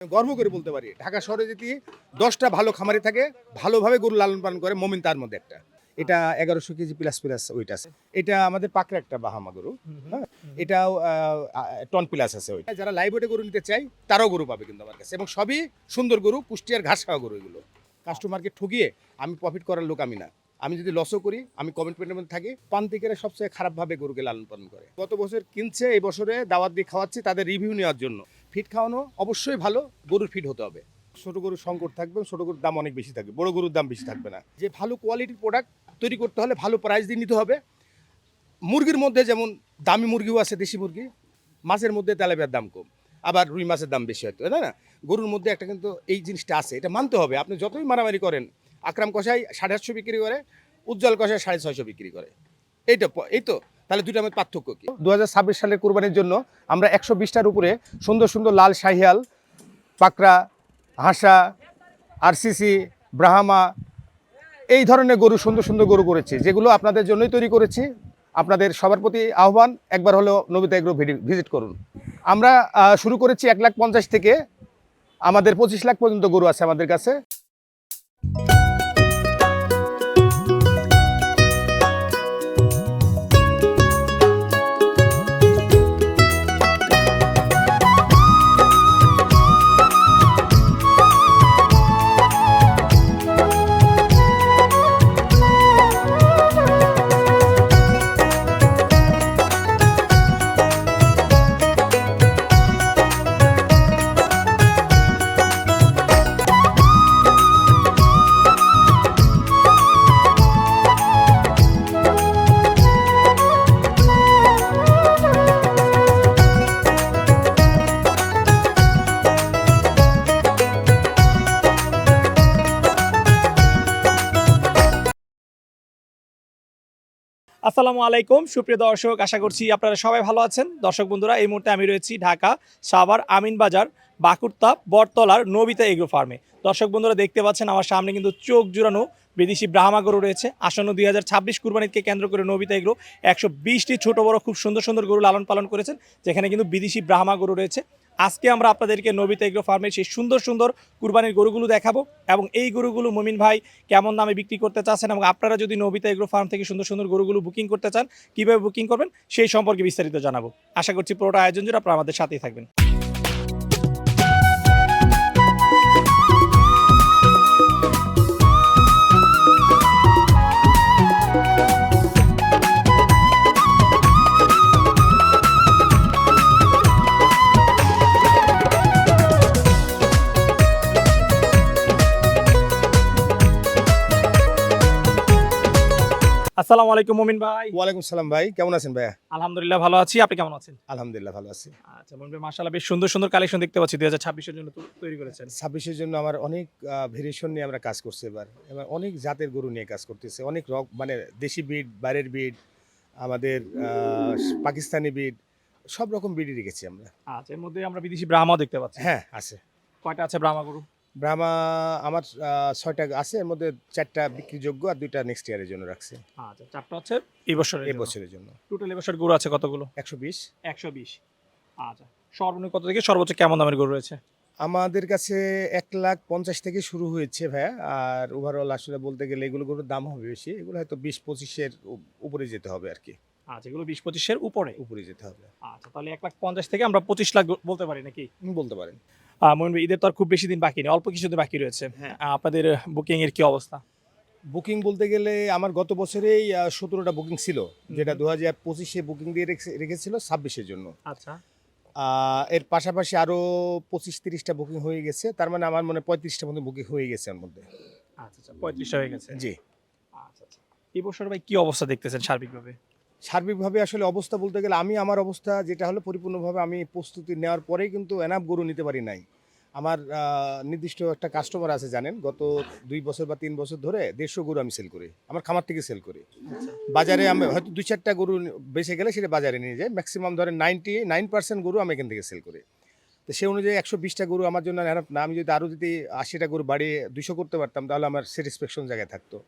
গর্ব করে বলতে পারি ঢাকা শহরে যদি 10টা ভালো খামারি থাকে, ভালোভাবে গরু লালন পালন করে, মমিন তার মধ্যে একটা। এটা 1100 কেজি প্লাস প্লাস ওয়েট আছে। এটা আমাদের পাকড়া একটা বাহামা গরু। হ্যাঁ, এটাও টন প্লাস আছে ওইটা। যারা লাইভ ওয়েটে গরু নিতে চাই তারাও গরু পাবে কিন্তু আমার কাছে, এবং সবই সুন্দর গরু, পুষ্টি আর ঘাস খাওয়া গরু এগুলো। কাস্টমারকে ঠকিয়ে আমি প্রফিট করার লোক আমি না। আমি যদি লসও করি, আমি কমিটমেন্টের মধ্যে থাকি। প্রান্তিকেরা সবচেয়ে খারাপভাবে গরুকে লালন পালন করে। গত বছর কিনছে, এই বছরে দাওয়াত দিয়ে খাওয়াচ্ছি তাদের রিভিউ নেওয়ার জন্য। ফিট খাওয়ানো অবশ্যই ভালো, গরুর ফিট হতে হবে। ছোট গরুর সংকট থাকবে, ছোট গরুর দাম অনেক বেশি থাকবে, বড় গরুর দাম বেশি থাকবে না। যে ভালো কোয়ালিটির প্রোডাক্ট তৈরি করতে হলে ভালো প্রাইস দিয়ে নিতে হবে। মুরগির মধ্যে যেমন দামি মুরগিও আছে, দেশি মুরগি। মাছের মধ্যে তেলাপিয়ার দাম কম, আবার রুই মাছের দাম বেশি হয়তো, তাই না? গরুর মধ্যে একটা কিন্তু এই জিনিসটা আছে, এটা মানতে হবে। আপনি যতই মারামারি করেন, আকরাম কষাই 850 বিক্রি করে, উজ্জ্বল কষাই 650 বিক্রি করে। এই তো তাহলে দুইটার মধ্যে পার্থক্য কি? 2026 সালের কোরবানির জন্য আমরা 120টার উপরে সুন্দর সুন্দর লাল শাহিয়াল, পাকড়া, হাসা, আরসিসি, ব্রাহ্মা, এই ধরনের গরু, সুন্দর সুন্দর গরু করেছি, যেগুলো আপনাদের জন্যই তৈরি করেছি। আপনাদের সবার প্রতি আহ্বান, একবার হলেও নবিতা এগ্রো ভিজিট করুন। আমরা শুরু করেছি 1,50,000 থেকে, আমাদের 25 লাখ পর্যন্ত গরু আছে আমাদের কাছে। আসসালামু আলাইকুম সুপ্রিয় দর্শক, আশা করছি আপনারা সবাই ভালো আছেন। দর্শক বন্ধুরা, এই মুহূর্তে আমি রয়েছি ঢাকা সাভার আমিন বাজার বাকুরতা বটতলার নবিতা এগ্রো ফার্মে। দর্শক বন্ধুরা, দেখতে পাচ্ছেন আমার সামনে কিন্তু চোখ জুড়ানো বিদেশি ব্রাহ্মা গরু রয়েছে। আসন্ন 2026 কুরবানিকে কেন্দ্র করে নবিতা এগ্রো 120টি ছোট বড় খুব সুন্দর সুন্দর গরু লালন পালন করেছেন, যেখানে কিন্তু বিদেশি ব্রাহ্মা গরু রয়েছে। আজকে আমরা আপনাদেরকে নবিতা এগ্রো ফার্মের সেই সুন্দর সুন্দর কুরবানির গরুগুলো দেখাবো, এবং এই গরুগুলো মুমিন ভাই কেমন দামে বিক্রি করতে চাচ্ছেন, এবং আপনারা যদি নবিতা এগ্রো ফার্ম থেকে সুন্দর সুন্দর গরুগুলো বুকিং করতে চান, কীভাবে বুকিং করবেন সেই সম্পর্কে বিস্তারিত জানাবো। আশা করছি পুরোটা আয়োজন জুড়ে আপনারা আমাদের সাথেই থাকবেন। আসসালামু আলাইকুম মুমিন ভাই। ওয়ালাইকুম সালাম ভাই, কেমন আছেন ভাইয়া? আলহামদুলিল্লাহ ভালো আছি, আপনি কেমন আছেন? আলহামদুলিল্লাহ ভালো আছি। আচ্ছা মুমিন ভাই, মাশাআল্লাহ বেশ সুন্দর সুন্দর কালেকশন দেখতে পাচ্ছি 2026 এর জন্য তৈরি করেছেন। 26-এর জন্য আমার অনেক ভেরিয়েশন নিয়ে আমরা কাজ করছি এবার অনেক জাতের গরু নিয়ে কাজ করতেছে, অনেক মানে দেশি বিড, বাইরের বিড, আমাদের পাকিস্তানি বিড, সব রকম বিডই রেখেছি আমরা। আচ্ছা, এর মধ্যে আমরা বিদেশি ব্রাহ্মা দেখতে পাচ্ছি। হ্যাঁ আছে। কয়টা আছে ব্রাহ্মা গরু? ব্রাহ্মা আমার 6টা আছে, এর মধ্যে 4টা বিক্রিযোগ্য আর 2টা নেক্সট ইয়ারের জন্য রাখছি। আচ্ছা, চারটা হচ্ছে এই বছরের এই বছরের জন্য। টোটাল এই বছর গরু আছে কতগুলো? 120। 120। আচ্ছা, সর্বনিম্ন কত থেকে সর্বোচ্চ কেমন দামের গরু রয়েছে? আমাদের কাছে 1,50,000 থেকে শুরু হয়েছে ভাইয়া, আর ওভারঅল আসলে বলতে গেলে এগুলো গরুর দাম হবে বেশি, এগুলো হয়তো 20-25-এর উপরে যেতে হবে আর কি। আচ্ছা, এগুলো 20-25 এর উপরে উপরে যেতে হবে। আচ্ছা, তাহলে 1,50,000 থেকে আমরা 25 লাখ বলতে পারি নাকি? বলতে পারেন। মইন ভাই, ঈদের তো আর খুব বেশি দিন বাকি নেই, অল্প কিছুদিন বাকি রয়েছে। হ্যাঁ। আপনাদের বুকিং এর কি অবস্থা? বুকিং বলতে গেলে আমার গত বছরেই 17টা বুকিং ছিল, যেটা 2025-এ বুকিং দিয়ে রেখেছিল 26-এর জন্য। আচ্ছা, এর পাশাপাশি আরও 25-30টা বুকিং হয়ে গেছে, তার মানে আমার মনে 35টা মতো বুকিং হয়ে গেছে এর মধ্যে। আচ্ছা, 35টা হয়ে গেছে। জি। আচ্ছা আচ্ছা, এই বছর ভাই কি অবস্থা দেখতেছেন সার্বিকভাবে? সার্বিকভাবে আসলে অবস্থা বলতে গেলে আমার অবস্থা যেটা হলো, পরিপূর্ণভাবে আমি প্রস্তুতি নেওয়ার পরেই কিন্তু এনাফ গরু নিতে পারি নাই। আমার নির্দিষ্ট একটা কাস্টমার আছে জানেন, গত 2 বছর বা 3 বছর ধরে 150 গরু আমি সেল করি, আমার খামার থেকে সেল করি। বাজারে আমি হয়তো 2-4টা গরু বেঁচে গেলে সেটা বাজারে নিয়ে যাই, ম্যাক্সিমাম ধরেন 99% গরু আমি এখান থেকে সেল করি। তো সেই অনুযায়ী 120টা গরু আমার জন্য এনাফ না। আমি যদি আরও 80টা গরু বাড়িয়ে 200 করতে পারতাম, তাহলে আমার স্যাটিসফ্যাকশন জায়গায় থাকতো।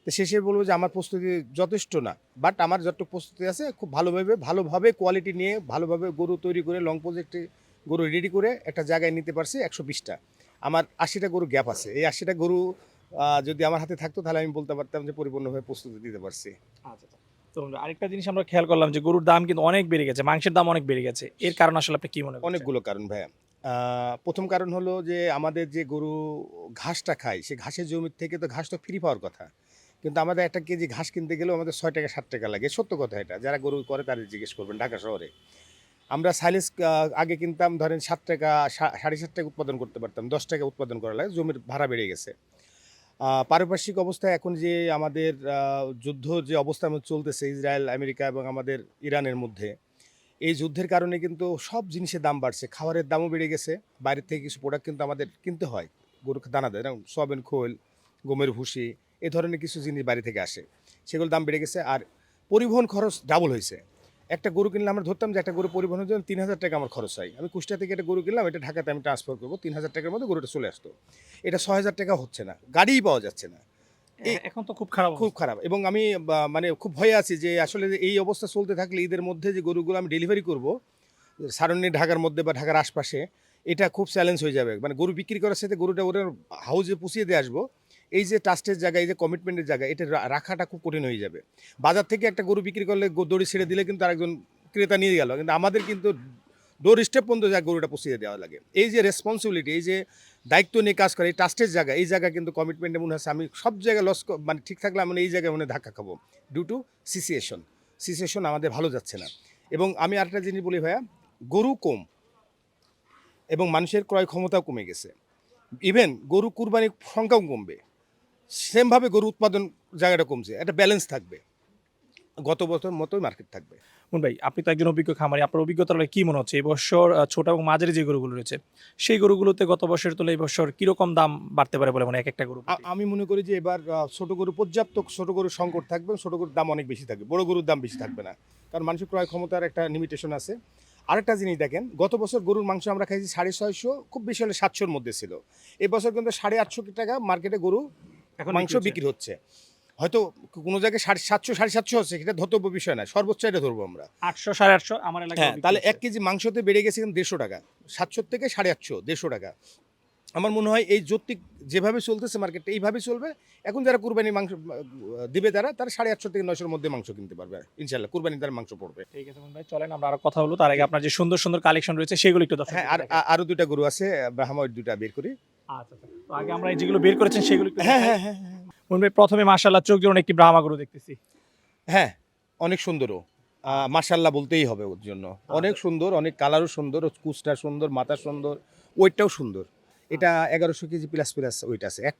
তো শেষে বলবো যে আমার প্রস্তুতি যথেষ্ট না, বাট আমার যতটুকু প্রস্তুতি আছে খুব ভালোভাবে কোয়ালিটি নিয়ে ভালোভাবে গরু তৈরি করে লং প্রজেক্টে গরু রেডি করে একটা জায়গায় নিতে পারছি 120টা। আমার 80টা গরু গ্যাপ আছে। এই 80টা গরু যদি আমার হাতে থাকতো তাহলে আমি বলতে পারতাম যে পরিপূর্ণভাবে প্রস্তুতি দিতে পারছি। আচ্ছা আচ্ছা। তো আরেকটা জিনিস আমরা খেয়াল করলাম যে গরুর দাম কিন্তু অনেক বেড়ে গেছে, মাংসের দাম অনেক বেড়ে গেছে। এর কারণ আসলে আপনি কি মনে করছেন? অনেকগুলো কারণ ভাইয়া। প্রথম কারণ হলো যে আমাদের যে গরু ঘাসটা খায়, সে ঘাসের জমির থেকে তো ঘাস তো ফ্রি পাওয়ার কথা। কিন্তু আমাদের 1 কেজি ঘাস কিনতে গেলেও আমাদের ৬ টাকা ৭ টাকা লাগে। সত্য কথা এটা। যারা গরু করে তাদের জিজ্ঞেস করবেন ঢাকা শহরে। আমরা সাইলেজ আগে কিনতাম ধরেন ৳৭ ৳৭.৫ উৎপাদন করতে পারতাম। ৳10 উৎপাদন করা লাগে। জমির ভাড়া বেড়ে গেছে। পারিপার্শ্বিক অবস্থায় এখন যে আমাদের যুদ্ধ যে অবস্থার মধ্যে চলতেছে ইসরায়েল, আমেরিকা এবং আমাদের ইরানের মধ্যে, এই যুদ্ধের কারণে কিন্তু সব জিনিসের দাম বাড়ছে। খাবারের দামও বেড়ে গেছে। বাইরের থেকে কিছু প্রোডাক্ট কিন্তু আমাদের কিনতে হয়। গরুকে দানা দেয়, যেমন সয়াবিন খোল, গমের ভুসি, এ ধরনের কিছু জিনিস বাইরে থেকে আসে। সেগুলোর দাম বেড়ে গেছে। আর পরিবহন খরচ ডাবল হইছে। একটা গরু কিনলে আমরা ধরতাম যে একটা গরু পরিবহনের জন্য ৳৩,০০০ আমার খরচ হয়। আমি কুষ্টিয়া থেকে একটা গরু কিনলাম, এটা ঢাকাতে আমি ট্রান্সফার করব। ৳৩,০০০ মধ্যে গরুটা চলে আসতো। এটা ৳৬,০০০ হচ্ছে না। গাড়িই পাওয়া যাচ্ছে না। এখন তো খুব খারাপ খুব অবস্থা। খারাপ এবং আমি মানে খুব ভয়ে আছি যে আসলে এই অবস্থা চলতে থাকলে ঈদের মধ্যে যে গরুগুলো আমি ডেলিভারি করব সারাউন্ডিং ঢাকার মধ্যে বা ঢাকার আশপাশে, এটা খুব চ্যালেঞ্জ হয়ে যাবে। মানে গরু বিক্রি করার সাথে গরুটা ওদের হাউজে পুষিয়ে দিয়ে আসবো, এই যে ট্রাস্টের জায়গা, এই যে কমিটমেন্টের জায়গা, এটা রাখাটা খুব কঠিন হয়ে যাবে। বাজার থেকে একটা গরু বিক্রি করলে দড়ি ছেড়ে দিলে কিন্তু আরেকজন ক্রেতা নিয়ে গেল, কিন্তু আমাদের কিন্তু ডোর স্টেপ পর্যন্ত যা গরুটা পুষিয়ে দেওয়া লাগে। এই যে রেসপন্সিবিলিটি, এই যে দায়িত্ব নিয়ে কাজ করে, এই ট্রাস্টের জায়গা, এই জায়গা কিন্তু কমিটমেন্টে মনে হচ্ছে আমি সব জায়গায় মানে ঠিক থাকলে আমি এই জায়গায় মনে হয় ধাক্কা খাবো ডিউ টু সিচুয়েশন আমাদের ভালো যাচ্ছে না। এবং আমি আরেকটা জিনিস বলি ভাইয়া, গরু কম এবং মানুষের ক্রয় ক্ষমতাও কমে গেছে। ইভেন গরু কুরবানির সংখ্যাও কমবে, সেমভাবে গরু উৎপাদন জায়গাটা কমছে। একটা ব্যালেন্স থাকবে, গত বছর মতোই মার্কেট থাকবে। মুন ভাই, আপনি তো একজন অভিজ্ঞ খামারি, আপনার অভিজ্ঞতা কি মনে হচ্ছে এই বছর ছোট এবং মাঝারি যে গরুগুলো রয়েছে সেই গরুগুলোতে গত বছরের তুলনায় এই বছর কিরকম দাম বাড়তে পারে বলে মানে এক একটা গরু প্রতি? আমি মনে করি যে এবার ছোট গরু পর্যাপ্ত ছোট গরুর সংকট থাকবে, ছোট গরুর দাম অনেক বেশি থাকবে, বড় গরুর দাম বেশি থাকবে না, কারণ মানুষের ক্রয় ক্ষমতার একটা লিমিটেশন আছে। আরেকটা জিনিস দেখেন, গত বছর গরুর মাংস আমরা খাইছি 650, খুব বেশি হলে 700-র মধ্যে ছিল। এবছর কিন্তু 850 টাকা মার্কেটে গরু এখন মাংস বিক্রি হচ্ছে। হয়তো কোনো জায়গায় 750, 750 হচ্ছে, সেটা ধর্তব্য বিষয় না, সর্বোচ্চ এটা ধরবো আমরা। 800 850 আমার এলাকায় হ্যাঁ, তাহলে 1 কেজি মাংসতে বেড়ে গেছে কিন্তু 150 টাকা, 700 থেকে 850, 150 টাকা। আমার মনে হয় এই যৌক্তিক যেভাবে চলতেছে মার্কেটটা এইভাবে চলবে। এখন যারা কুরবানির মাংস দিবে, তারা 850 থেকে 900-র মধ্যে মাংস কিনতে পারবে ইনশাল্লাহ, কুরবানির দ্বারা মাংস পড়বে। ঠিক আছে মুন ভাই, চলেন আমরা আরো কথা হলো। তার আগে আপনার যে সুন্দর সুন্দর কালেকশন রয়েছে সেগুলো একটু হ্যাঁ, দর্শকদের দেখাই। আরো 2টা গরু আছে, ব্রাহ্মা, ওই 2টা বের করি। আচ্ছা আচ্ছা। তো আগে আমরা এই যেগুলো বের করেছেন সেগুলো একটু হ্যাঁ, দেখাই। হ্যাঁ, হ্যাঁ, হ্যাঁ, মুন ভাই, প্রথমে মাশাআল্লাহ চোখ জোড়ানো একটি ব্রাহ্মা গরু দেখতেছি। হ্যাঁ, অনেক সুন্দরও, মাশাল্লাহ বলতেই হবে ওর জন্য। অনেক সুন্দর, অনেক কালারও সুন্দর, ওর কুচটা সুন্দর, মাথা সুন্দর, ওয়েটটাও সুন্দর। এটা 1100 কেজি প্লাস প্লাস ওয়েট আছে, 1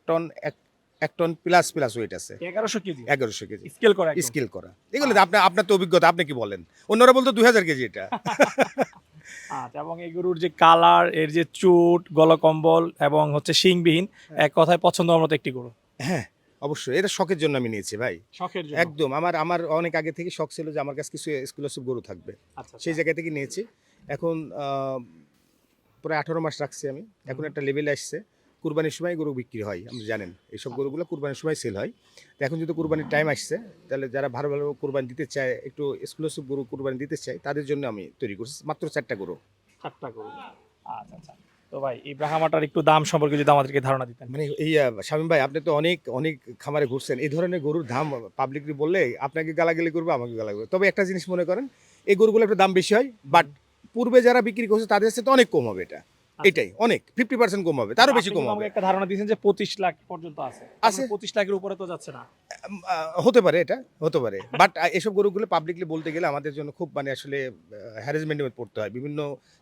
টন প্লাস প্লাস ওয়েট আছে। 1100 কেজি 1100 কেজি স্কেল করা একদম। স্কিল করা। এগুলো আপনার তো অভিজ্ঞতা, আপনি কি বলেন? অন্যরা বলতো 2000 কেজি এটা। আচ্ছা, এবং এই গরুর যে কালার, এর যে চুট, গলা কম্বল এবং হচ্ছে শিংবিহীন, এক কথায় পছন্দ হওয়ার মতো একটি গরু। হ্যাঁ, অবশ্যই এটা শখের জন্য আমি নিয়েছি ভাই। শখের জন্য। একদম আমার অনেক আগে থেকে শখ ছিল যে আমার কাছে কিছু এক্সক্লুসিভ গরু থাকবে। আচ্ছা সেই জায়গা থেকে নিয়েছি। এখন প্রায় 18 মাস রাখছি আমি। এখন একটা লেভেলে আসছে। কুরবানির সময় গরু বিক্রি হয়, আপনি জানেন এইসব গরুগুলো কুরবানির সময় সেল হয়। তো এখন যদি কুরবানির টাইম আসছে, তাহলে যারা ভালো ভালো কুরবানি দিতে চায়, একটু এক্সক্লুসিভ গরু কুরবানি দিতে চায়, তাদের জন্য আমি তৈরি করছি মাত্র 4টা গরু। 7টা গরু। আচ্ছা আচ্ছা। তো ভাই, এই ব্রাহ্মাটার একটু দাম সম্পর্কে যদি আমাদেরকে ধারণা দিতেন। মানে এই শামীম ভাই, আপনি তো অনেক অনেক খামারে ঘুরছেন, এই ধরনের গরুর দাম পাবলিকলি বললে আপনাকে গালাগালি করবে, আমাকে গালাগালি করবে। তবে একটা জিনিস মনে করেন, এই গরুগুলো একটু দাম বেশি হয়, বাট পূর্বে যারা বিক্রি করছে তাদের সাথে অনেক কম হবে। এটাই অনেক 50% কম হবে, তারও বেশি আপনি কম কিন্তু হবে। আমাকে একটা ধারণা দিয়েছেন যে 25 লাখ পর্যন্ত আছে। আছে। 25 লাখের উপরে তো যাচ্ছে না। হতে পারে, এটা হতে পারে, বাট এসব গরুগুলো পাবলিকলি বলতে গেলে আমাদের জন্য খুব মানে আসলে হ্যারাসমেন্টে পড়তে হয়, বিভিন্ন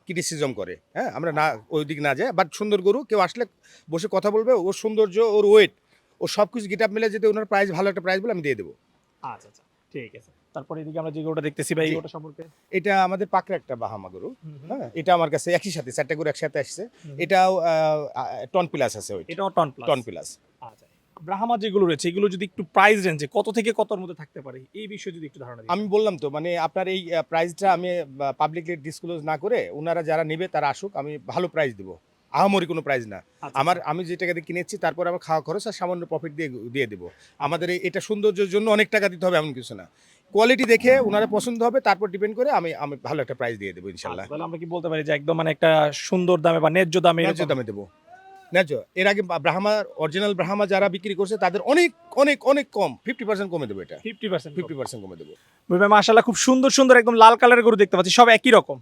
ক্রিটিসিজম করে। হ্যাঁ, আমরা না ওই দিক না যাই, বাট সুন্দর গরু, কেউ আসলে বসে কথা বলবে, ওর সৌন্দর্য, ওর ওয়েট, ও সব কিছু গেট আপ মিলে যদি ওনার প্রাইস ভালো একটা প্রাইস বলে আমি দিয়ে দেবো। আচ্ছা আচ্ছা, ঠিক আছে। তারপরে এদিকে আমরা যে গরুটা দেখতেছি ভাই, এই জি। গরুটা সম্পর্কে। এটা আমাদের পাকড়া একটা বাহামা গরু। হ্যাঁ, এটা আমার কাছে একই সাথে 4টা গরু একসাথে আসছে। হুম। এটাও টন প্লাস আছে, ওইটা এটাও টন প্লাস। Ton plus. আচ্ছা। ব্রাহ্মা যেগুলো রয়েছে এগুলো যদি একটু প্রাইস রেঞ্জে কত থেকে কতর মধ্যে থাকতে পারে, এই বিষয়ে যদি একটু ধারণা দিই। আমি বললাম তো, মানে আপনার এই প্রাইসটা আমি পাবলিকলি ডিসক্লোজ না করে, ওনারা যারা নেবে তারা আসুক, আমি ভালো প্রাইস দেবো। আহামরি কোনো প্রাইস না। আচ্ছা, আমি যে টাকা দিয়ে কিনেছি তারপর আমার খাওয়া খরচ আর সামান্য প্রফিট দিয়ে দিয়ে দেবো। আমাদের এটা সৌন্দর্যের জন্য অনেক টাকা দিতে হবে এমন কিছু না। কোয়ালিটি দেখে ওনারা পছন্দ হবে, তারপর ডিপেন্ড করে আমি আমি ভালো একটা প্রাইস দিয়ে দেবো ইনশাল্লাহ। তাহলে আমরা কি বলতে পারি যে একদম মানে একটা সুন্দর দামে বা ন্যায্য দামে ন্যায্য দামে দেবো, ন্যায্য। এর আগে ব্রাহ্মা অরিজিনাল ব্রাহ্মা যারা বিক্রি করছে তাদের অনেক অনেক অনেক কম, 50% কমে দেবো, এটা 50%। 50% কমে দেবো। ভাই মাশাআল্লাহ খুব সুন্দর সুন্দর একদম লাল কালারের গরু দেখতে পাচ্ছি, সব একই রকম।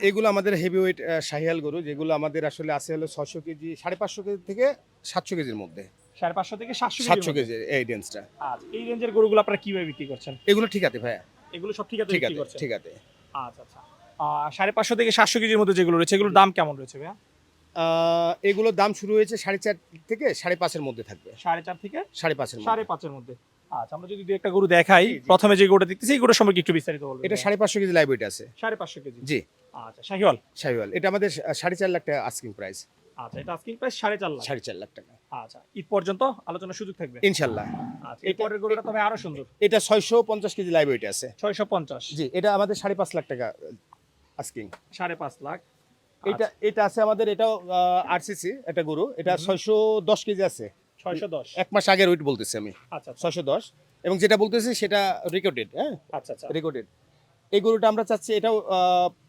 এগুলো আমাদের হেভিওয়েট শাহিয়াল গরু, যেগুলো আমাদের আসলে আছে হলো 600 কেজি, 550 কেজি থেকে 700 কেজির মধ্যে। 550 থেকে 700 700 কেজি এই রেঞ্জটা। আচ্ছা, এই রেঞ্জের গরুগুলো আপনারা কিভাবে বিক্রি করছেন? এগুলো ঠিক আছে ভাইয়া, এগুলো সব ঠিক আছে ঠিক বিক্রি আছে, করছেন? ঠিক আছে। আচ্ছা আচ্ছা। 550 থেকে 700 কেজির মধ্যে যেগুলো রয়েছে এগুলোর দাম কেমন রয়েছে ভাইয়া? এগুলোর দাম শুরু হয়েছে 4.5 থেকে 5.5-এর মধ্যে থাকবে। 4.5 থেকে 5.5-এর মধ্যে। 5.5 মধ্যে। আচ্ছা, আমরা যদি দুই একটা গরু দেখাই, প্রথমে যে গরুটা দেখতেছি এই গরুর সম্পর্কে একটু বিস্তারিত বলবেন। এটা 550 কেজি লাইভ ওয়েট আছে। 550 কেজি। জি। আচ্ছা, শাহিওয়াল। শাহিওয়াল এটা আমাদের 4.5 লাখ টাকা আস্কিং প্রাইস। আচ্ছা, এটা আস্কিং প্রাইস 4.5 লাখ। 4.5 লাখ টাকা। আচ্ছা, ঈদ পর্যন্ত আলোচনার সুযোগ থাকবে ইনশাআল্লাহ। আচ্ছা, এই পরের গরুটা তবে আরো সুন্দর। এটা 650 কেজি লাইভ ওয়েট আছে। 650। জি, এটা আমাদের 5.5 লাখ টাকা আস্কিং। 5.5 লাখ। এটা আছে আমাদের, এটাও আরসিসি একটা গরু, এটা 610 কেজি আছে। 610। এক মাস আগের ওয়েট বলতেছি আমি। আচ্ছা 610, এবং যেটা বলতেছি সেটা রেকর্ডেড। হ্যাঁ, আচ্ছা আচ্ছা। রেকর্ডেড। এই গরুটা আমরা চাচ্ছি, এটাও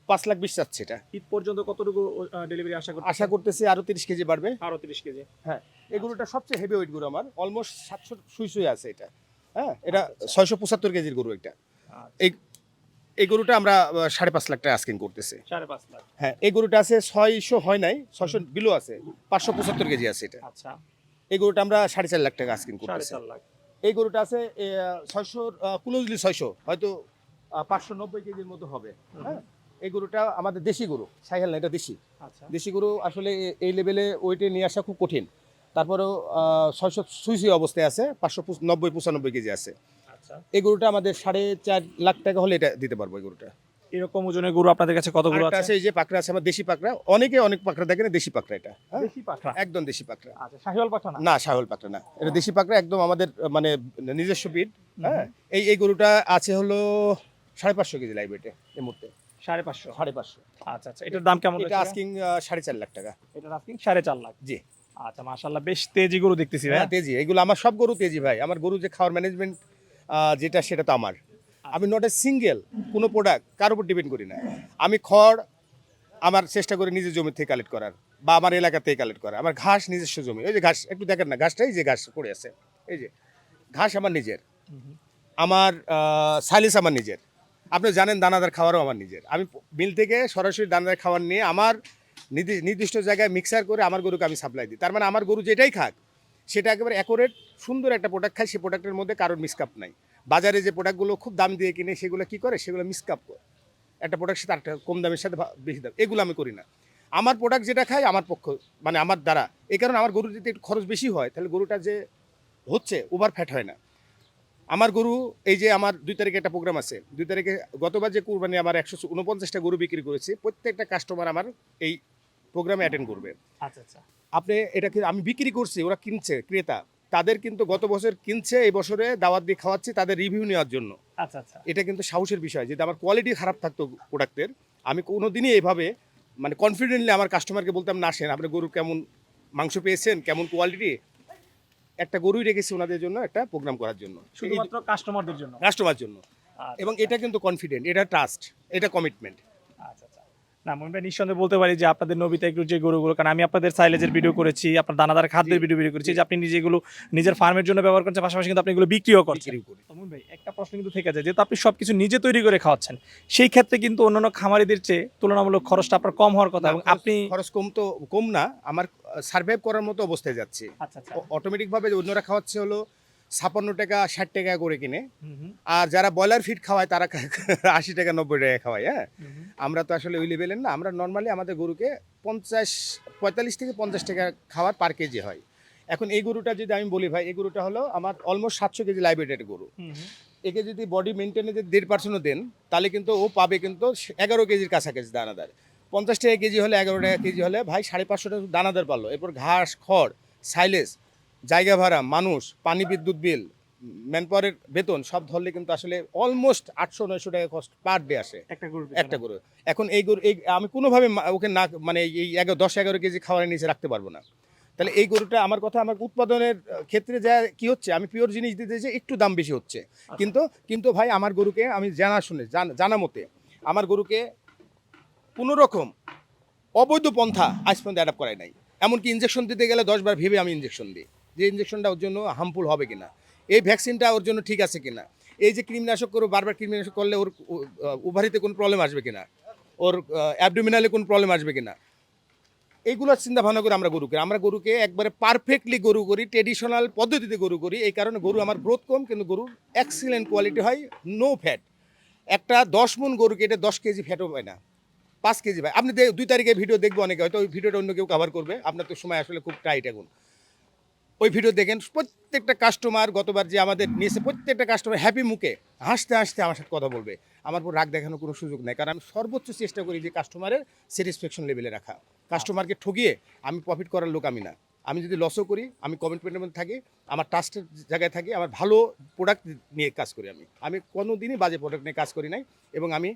5,20,000 চাচ্ছি। এটা ঈদ পর্যন্ত কতটুকু ডেলিভারি আশা করতেছি আরো 30 কেজি বাড়বে। আরো 30 কেজি। হ্যাঁ, এই গরুটা সবচেয়ে হেভি ওয়েট গরু আমার, অলমোস্ট 700 সুই আছে এটা। হ্যাঁ, এটা 675 কেজির গরু এটা। এই এই গরুটা আমরা 5.5 লাখ টাকা আস্কিং করতেছি। 5.5 লাখ। হ্যাঁ, এই গরুটা আছে 600 হয় নাই, 600 বিলো আছে, 575 কেজি আছে এটা। আচ্ছা, এই গরুটা আমরা 4.5 লাখ টাকা আস্কিং করতেছি। 4.5 লাখ। এই গরুটা আছে 600, ক্লোজলি 600, হয়তো 590 কেজির মতো হবে। হ্যাঁ, এই গরুটা আমাদের দেশি গরু, সাইকেল না, এটা দেশি। আচ্ছা, দেশি গরু আসলে এই লেভেলে ওয়েটে নিয়ে আসা খুব কঠিন। তারপরেও 600 সুই অবস্থায় আছে, 590-95 কেজি আছে। আচ্ছা। এই গরুটা আমাদের 4.5 লাখ টাকা হলে এটা দিতে পারবো। এই গরুটা এরকম ওজনের গরু আপনাদের কাছে কতগুলো আরেকটা আছে? আছে, এই যে পাকড়া আছে আমার, দেশি পাকড়া। অনেকে অনেক পাকড়া দেখেন, দেশি পাকড়া এটা। হ্যাঁ, দেশি পাঠা। একদম দেশি পাকড়া। আচ্ছা, শাহিওয়াল পাঠা না? না, শাহিওয়াল পাকড়া না, এটা দেশি পাকড়া, একদম আমাদের মানে নিজস্ব বিট। হ্যাঁ, এই গরুটা আছে হলো 550 কেজি লাইভ ওয়েটে এই মুহূর্তে। 550। 550। আচ্ছা আচ্ছা, এটার দাম কেমন এটা রয়েছে? আস্কিং 4.5 লাখ টাকা। এটার আস্কিং 4.5 লাখ। জি। আচ্ছা, মাশাআল্লাহ বেশ তেজি গরু দেখতেছি ভাই। হ্যাঁ, তেজি। এগুলো আমার সব গরু তেজি ভাই। আমার গরু যে খাওয়ার ম্যানেজমেন্ট যেটা, সেটা তো আমার। আমি নট এ সিঙ্গেল কোনো প্রোডাক্ট কার উপর ডিপেন্ড করি না। আমি খড় আমার চেষ্টা করি নিজের জমি থেকে কালেক্ট করার, বা আমার এলাকা থেকে কালেক্ট করার। আমার ঘাস নিজস্ব জমি, ওই যে ঘাস একটু দেখেন না, ঘাসটাই যে ঘাস পড়ে আছে, এই যে ঘাস আমার নিজের। আমার সাইলেস আমার নিজের। আপনি জানেন দানাদার খাবারও আমার নিজের। আমি মিল থেকে সরাসরি দানাদার খাবার নিয়ে আমার নির্দিষ্ট জায়গায় মিক্সার করে আমার গরুকে আমি সাপ্লাই দিই। তার মানে আমার গরু যেটাই খাক সেটা একেবারে অ্যাকুরেট সুন্দর একটা প্রোডাক্ট খায়। সেই প্রোডাক্টের মধ্যে কারোর মিসকাপ নাই। বাজারে যে প্রোডাক্টগুলো খুব দাম দিয়ে কিনে, সেগুলো কি করে, সেগুলো মিসকাপ করে একটা প্রোডাক্ট সাথে আরেকটা কম দামের সাথে বেশি দাম, এগুলো আমি করি না। আমার প্রোডাক্ট যেটা খাই আমার পক্ষ, মানে আমার দ্বারা, এই কারণে আমার গরু যদি একটু খরচ বেশি হয় তাহলে গরুটা যে হচ্ছে ওভার ফ্যাট হয় না। আমার গরু, এই যে আমার 2 তারিখে একটা প্রোগ্রাম আছে, 2 তারিখে গতবার যে কুরবানি আমার 149টা গরু বিক্রি করেছি, প্রত্যেকটা কাস্টমার আমার এই প্রোগ্রামে অ্যাটেন্ড করবে। আচ্ছা আচ্ছা। আপনি এটা কি আমি বিক্রি করছি, ওরা কিনছে, ক্রেতা তাদের কিন্তু গত বছর কিনছে, এই বছরে দাওয়াত দিয়ে খাওয়াচ্ছি তাদের রিভিউ নেওয়ার জন্য। আচ্ছা আচ্ছা। এটা কিন্তু সাহসের বিষয়। যদি আমার কোয়ালিটি খারাপ থাকতো প্রোডাক্টের, আমি কোনোদিনই এইভাবে মানে কনফিডেন্টলি আমার কাস্টমারকে বলতাম না, আসেন আপনি গরু কেমন মাংস পেয়েছেন, কেমন কোয়ালিটি। একটা গরুই রেখেছি ওনাদের জন্য, একটা প্রোগ্রাম করার জন্য, শুধুমাত্র কাস্টমারদের জন্য। কাস্টমার জন্য। আচ্ছা, এবং আচ্ছা। এটা কিন্তু কনফিডেন্ট, এটা ট্রাস্ট, এটা কমিটমেন্ট। আচ্ছা আচ্ছা। না মনে ভাই, নিঃসন্দেহে বলতে পারি যে আপনাদের নবিতা এগুলো যে গরুগুলো, কারণ আমি আপনাদের সাইলেজের ভিডিও করেছি, আপনার দানাদার খাদ্যের ভিডিও করেছি, যে আপনি নিজে এগুলো নিজের ফার্মের জন্য ব্যবহার করছেন, পাশাপাশি কিন্তু আপনি এগুলো বিক্রিও করছেন। বিক্রি করি। তমন ভাই, একটা প্রশ্ন কিন্তু থেকে যায়, যেহেতু আপনি সবকিছু নিজে তৈরি করে খাওয়াচ্ছেন, সেই ক্ষেত্রে কিন্তু অন্যান্য খামারিদের চেয়ে তুলনামূলক খরচটা আপনার কম হওয়ার কথা, এবং আপনি খরচ কম না, আমার সার্ভাইভ করার মতো অবস্থায় যাচ্ছে। আচ্ছা আচ্ছা। অটোমেটিক ভাবে অন্যরা খাওয়াচ্ছে হলো 56 টাকা 60 টাকা করে কিনে, হুম হুম, আর যারা ব্রয়লার ফিড খাওয়ায় তারা 80 টাকা 90 টাকা খাওয়ায়। হ্যাঁ, হুম হুম। আমরা তো আসলে ওই লেভেলের না। আমরা নর্মালি আমাদের গরুকে 45 থেকে 50 টাকা খাওয়ার পার কেজি হয়। এখন এই গরুটা যদি আমি বলি ভাই, এই গরুটা হলো আমার অলমোস্ট 700 কেজি লাইভ ওয়েটের গরু। হুম হুম। একে যদি বডি মেনটেনে যদি 1.5% দেন, তাহলে কিন্তু ও পাবে কিন্তু 11 কেজির কাছাকাছি দানাদার। 50 টাকা কেজি হলে, 11 টাকা কেজি হলে ভাই 550 টাকা দানাদার পারলো। এরপর ঘাস, খড়, সাইলেজ, জায়গা ভাড়া, মানুষ, পানি, বিদ্যুৎ বিল, ম্যান পাওয়ারের বেতন সব ধরলে কিন্তু আসলে অলমোস্ট 800-900 টাকা কস্ট পার ডে আসে একটা গরু একটা গরু। এখন এই গরু এই আমি কোনোভাবে ওকে না মানে এই 10-11 কেজি খাবারের নিচে রাখতে পারবো না। তাহলে এই গরুটা আমার কথা আমার উৎপাদনের ক্ষেত্রে যা কি হচ্ছে আমি পিওর জিনিস দিতে যে একটু দাম বেশি হচ্ছে। কিন্তু কিন্তু ভাই আমার গরুকে আমি জানা মতে আমার গরুকে কোনো রকম অবৈধ পন্থা আজ পর্যন্ত অ্যাডাপ্ট করাই নাই। এমনকি ইনজেকশন দিতে গেলে 10 বার ভেবে আমি ইনজেকশন দিই যে ইনজেকশনটা ওর জন্য হার্মফুল হবে কিনা, এই ভ্যাকসিনটা ওর জন্য ঠিক আছে কিনা, এই যে কৃমিনাশক করবো বারবার কৃমিনাশক করলে ওর ওভারিতে কোনো প্রবলেম আসবে কিনা, ওর অ্যাবডোমিনালে কোনো প্রবলেম আসবে কিনা, এইগুলোর চিন্তা ভাবনা করে আমরা গরুকে একবারে পারফেক্টলি গরু করি, ট্রেডিশনাল পদ্ধতিতে গরু করি। এই কারণে গরু আমার গ্রোথ কম, কিন্তু গরুর এক্সিলেন্ট কোয়ালিটি হয়, নো ফ্যাট। একটা 10 মণ গরু কেটে 10 কেজি ফ্যাটও পায় না, 5 কেজি ভাই। আপনি 2 তারিখে ভিডিও দেখবো অনেকে, হয়তো ওই ভিডিওটা অন্য কেউ কভার করবে, আপনার তো সময় আসলে খুব টাইট এখন। ওই ভিডিও দেখেন, প্রত্যেকটা কাস্টমার গতবার যে আমাদের নিয়েছে প্রত্যেকটা কাস্টমার হ্যাপি মুখে হাসতে হাসতে আমার সাথে কথা বলবে। আমার উপর রাগ দেখানোর কোনো সুযোগ নেই, কারণ আমি সর্বোচ্চ চেষ্টা করি যে কাস্টমারের স্যাটিসফ্যাকশন লেভেলে রাখা। কাস্টমারকে ঠকিয়ে আমি প্রফিট করার লোক আমি না। আমি যদি লসও করি আমি কমিটমেন্টের মধ্যে থাকি, আমার ট্রাস্টের জায়গায় থাকি, আমার ভালো প্রোডাক্ট নিয়ে কাজ করি। আমি কোনো দিনই বাজে প্রোডাক্ট নিয়ে কাজ করি নাই, এবং আমি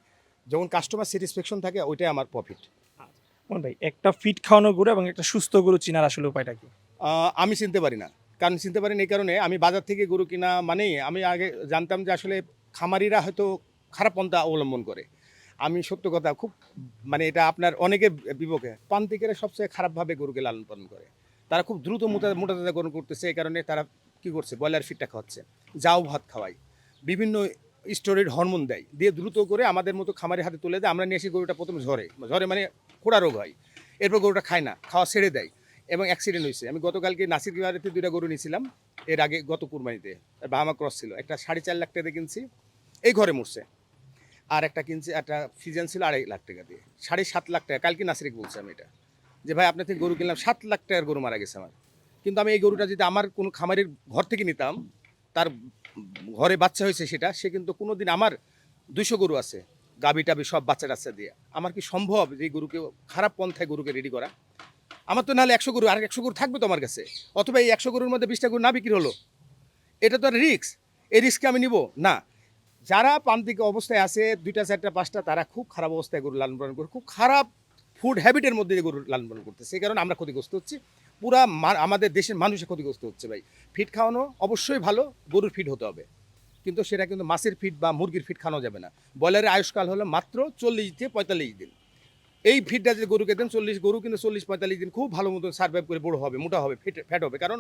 যখন কাস্টমার স্যাটিসফ্যাকশন থাকে ওইটাই আমার প্রফিট। ভাই একটা ফিট খাওয়ানো গরু এবং একটা সুস্থ গরু চিনার আসলে উপায়টা কি? আমি চিনতে পারি না, কারণ চিনতে পারি না এই কারণে আমি বাজার থেকে গরু কিনা মানেই আমি আগে জানতাম যে আসলে খামারিরা হয়তো খারাপ পন্থা অবলম্বন করে। আমি সত্য কথা খুব মানে এটা আপনার অনেকের বিপক্ষে, প্রান্তিকেরা সবচেয়ে খারাপভাবে গরুকে লালন পালন করে। তারা খুব দ্রুত মোটা তাজা গরু করতেছে, এই কারণে তারা কী করছে, ব্রয়লার ফিডটা খাওয়াচ্ছে, যাও ভাত খাওয়াই, বিভিন্ন স্টোরের হরমোন দেয়, দিয়ে দ্রুত করে আমাদের মতো খামারের হাতে তুলে দেয়। আমরা নিয়ে এসে গরুটা প্রথমে ঝরে মানে খোড়া রোগ হয়, এরপর গরুটা খায় না, খাওয়া ছেড়ে দেয়, এবং অ্যাক্সিডেন্ট হয়েছে। আমি গতকালকে নাসির বিহারিতে 2টা গরু নিয়েছিলাম, এর আগে গত কুরবানিতে বাহামা ক্রস ছিল, একটা 4.5 লাখ টাকা দিয়ে কিনছি, এই ঘরে মরছে। আর একটা কিনছি, একটা ফিজিয়ান ছিল 2.5 লাখ টাকা দিয়ে, 7.5 লাখ টাকা। কালকে নাসিরকে বলছি আমি এটা, যে ভাই আপনার থেকে গরু কিনলাম 7 লাখ টাকার গরু মারা গেছে আমার। কিন্তু আমি এই গরুটা যদি আমার কোনো খামারের ঘর থেকে নিতাম, তার ঘরে বাচ্চা হয়েছে সেটা, সে কিন্তু কোনো দিন আমার 200 গরু আছে, গাভি টাবি সব বাচ্চা টাচ্চা দিয়ে, আমার কি সম্ভব যে এই গরুকে খারাপ পন্থায় গরুকে রেডি করা? আমার তো নাহলে 100 গরু, আর 100 গরু থাকবে তো আমার কাছে, অথবা এই 100 গরুর মধ্যে 20টা গরু না বিক্রি হলো, এটা তো রিস্ক। এই রিস্ককে আমি নিব না। যারা প্রান্তিক অবস্থায় আছে 2টা 4টা 5টা, তারা খুব খারাপ অবস্থায় গরু লালন পালন করে, খুব খারাপ ফুড হ্যাবিটের মধ্যে দিয়ে গরু লালন পালন করতে, সেই কারণে আমরা ক্ষতিগ্রস্ত হচ্ছি, পুরা আমাদের দেশের মানুষের ক্ষতিগ্রস্ত হচ্ছে। ভাই ফিড খাওয়ানো অবশ্যই ভালো, গরুর ফিড হতে হবে, কিন্তু সেটা কিন্তু মাছের ফিড বা মুরগির ফিড খাওয়ানো যাবে না। ব্রয়লারের আয়ুষ্কাল হলো মাত্র 40 থেকে 45 দিন। এই ফিডটা যদি গরুকে দেন, গরু কিন্তু 40-45 দিন খুব ভালো মতো সার্ভাইভ করে বড় হবে, মোটা হবে, ফ্যাট হবে। কারণ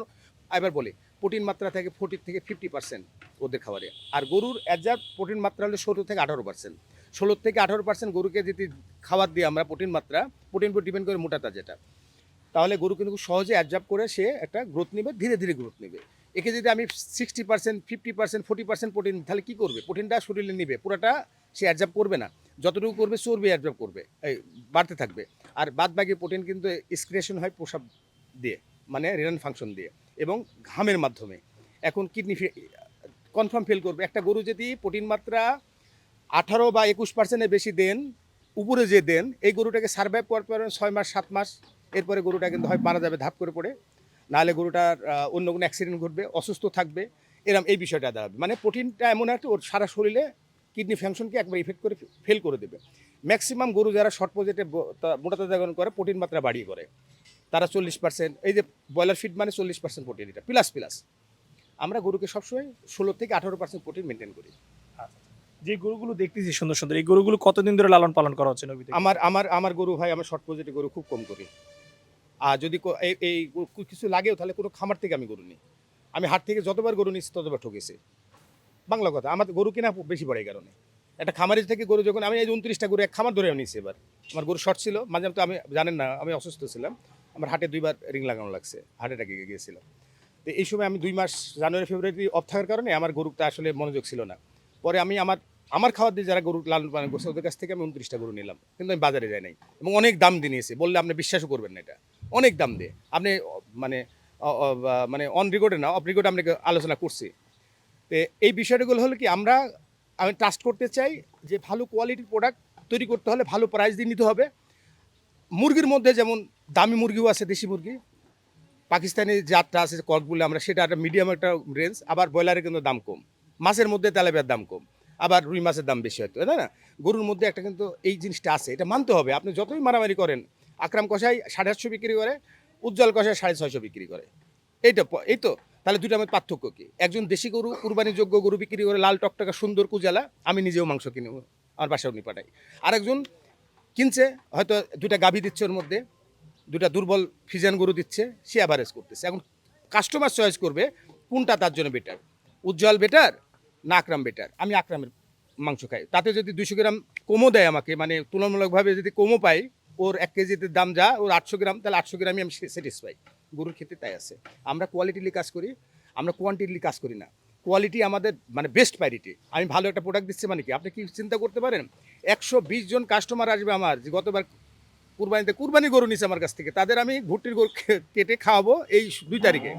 এবার বলি প্রোটিন মাত্রা থেকে 40 থেকে 50% ওদের খাবারে, আর গরুর অ্যাডজাস্ট প্রোটিন মাত্রা হলো 17 থেকে 18%। 16 থেকে 18% গরুকে যদি খাবার দিই আমরা প্রোটিন মাত্রা, প্রোটিন উপর ডিপেন্ড করে মোটাটা যেটা, তাহলে গরু কিন্তু খুব সহজে অ্যাডজাস্ট করে সে একটা গ্রোথ নেবে, ধীরে ধীরে গ্রোথ নেবে। একে যদি আমি 60%, 50%, 40% প্রোটিন, তাহলে কী করবে? প্রোটিনটা শরীরে নেবে, পুরোটা সে অ্যাডজাস্ট করবে না, যতটুকু করবে চর্বি অ্যাডজাস্ট করবে, এই বাড়তে থাকবে। আর বাদ বাকি প্রোটিন কিন্তু এক্সক্রিয়েশন হয় প্রসাব দিয়ে, মানে রেনাল ফাংশন দিয়ে এবং ঘামের মাধ্যমে। এখন কিডনি কনফার্ম ফেল করবে। একটা গরু যদি প্রোটিন মাত্রা 18 বা 21%-এর বেশি দেন, উপরে যে দেন, এই গরুটাকে সার্ভাইভ করতে পারবেন 6 মাস 7 মাস, এরপরে গরুটা কিন্তু হয় মারা যাবে ধাপ করে পড়ে, নাহলে গরুটার অন্য কোনো অ্যাক্সিডেন্ট ঘটবে, অসুস্থ থাকবে, এরম এই বিষয়টা দাঁড়াবে। মানে প্রোটিনটা এমন একটা ওর সারা শরীরে কিডনি ফাংশনকে একবার ইফেক্ট করে ফেল করে দেবে। ম্যাক্সিমাম গরু যারা শর্ট পজেটে মোটা তাজাকরণ করে, প্রোটিন মাত্রা বাড়িয়ে করে, তারা 40%, এই যে ব্রয়লার ফিড মানে 40% প্রোটিন, এটা প্লাস। আমরা গরুকে সবসময় 16 থেকে 18% প্রোটিন মেনটেন করি। যে গরুগুলো দেখতেছি সুন্দর সুন্দর, এই গরুগুলো কতদিন ধরে লালন পালন করা হচ্ছে নবী থেকে? আমার গরু ভাই, আমার শর্ট পজেটে গরু খুব কম করি। আর যদি এই কিছু লাগেও, তাহলে কোনো খামার থেকে আমি গরু নিই। আমি হাট থেকে যতবার গরু নিচ্ছি ততবার ঠকেছি, বাংলা কথা। আমার গরু কিনা বেশি পড়ে এই কারণে। একটা খামারের থেকে গরু যখন আমি এই 29টা গরু এক খামার ধরে নিয়েছি, এবার আমার গরু শর্ট ছিল, মাঝে তো আমি জানেন না আমি অসুস্থ ছিলাম, আমার হাটে 2বার রিং লাগানো লাগছে, হার্ট অ্যাটাকে গিয়েছিলাম। তো এই সময় আমি 2 মাস জানুয়ারি ফেব্রুয়ারি অফ থাকার কারণে আমার গরুটা আসলে মনোযোগ ছিল না। পরে আমি আমার খাবার দিয়ে যারা গরু লালন পালন করছে ওদের কাছ থেকে আমি 29টা গরু নিলাম, কিন্তু আমি বাজারে যাই নাই, এবং অনেক দাম দিয়ে নিয়েছি, বললে আপনি বিশ্বাসও করবেন না, এটা অনেক দাম দিয়ে আপনি মানে অন রেকর্ডে না, অফ রেকর্ডে আপনাকে আলোচনা করছি। তো এই বিষয়গুলো হলো কি, আমি ট্রাস্ট করতে চাই যে ভালো কোয়ালিটির প্রোডাক্ট তৈরি করতে হলে ভালো প্রাইস দিয়ে নিতে হবে। মুরগির মধ্যে যেমন দামি মুরগিও আছে, দেশি মুরগি, পাকিস্তানি জাতটা আছে ককগুলো আমরা সেটা একটা মিডিয়াম একটা রেঞ্জ, আবার ব্রয়লারের কিন্তু দাম কম, মাছের মধ্যে তেলাপিয়ার দাম কম, আবার রুই মাছের দাম বেশি হয়তো, তাই না? গরুর মধ্যে একটা কিন্তু এই জিনিসটা আছে, এটা মানতে হবে। আপনি যতই মারামারি করেন, আকরাম কষাই 850 বিক্রি করে, উজ্জ্বল কষাই 650 বিক্রি করে, এই তো তাহলে দুইটার মধ্যে পার্থক্য কি? একজন দেশি গরু কুরবানিযোগ্য গরু বিক্রি করে লাল টকটকা সুন্দর কুজালা, আমি নিজেও মাংস কিনে আমার বাসায় উনি পাঠাই। আরেকজন কিনছে হয়তো দুইটা গাভী দিচ্ছে, ওর মধ্যে দুটা দুর্বল ফিজিয়ান গরু দিচ্ছে, সে অ্যাভারেজ করতেছে। এখন কাস্টমার চয়েস করবে কোনটা তার জন্য বেটার, উজ্জ্বল বেটার না আকরাম বেটার। আমি আকরামের মাংস খাই, তাতে যদি 200 গ্রাম কমও দেয় আমাকে, মানে তুলনামূলকভাবে যদি কমও পাই, ওর 1 কেজিতে দাম যা ওর 800 গ্রাম, তাহলে 800 গ্রামই আমি স্যাটিসফাই। গরুর ক্ষেত্রে তাই আছে, আমরা কোয়ালিটিলি কাজ করি, আমরা কোয়ান্টিটিলি কাজ করি না। কোয়ালিটি আমাদের মানে বেস্ট প্রায়োরিটি। আমি ভালো একটা প্রোডাক্ট দিচ্ছি মানে কি, আপনি কি চিন্তা করতে পারেন 120 জন কাস্টমার আসবে আমার, যে গতবার কুরবানি গরু নিছে আমার কাছ থেকে, তাদের আমি ভুট্টির গরু কেটে খাওয়াবো এই 2 তারিখে।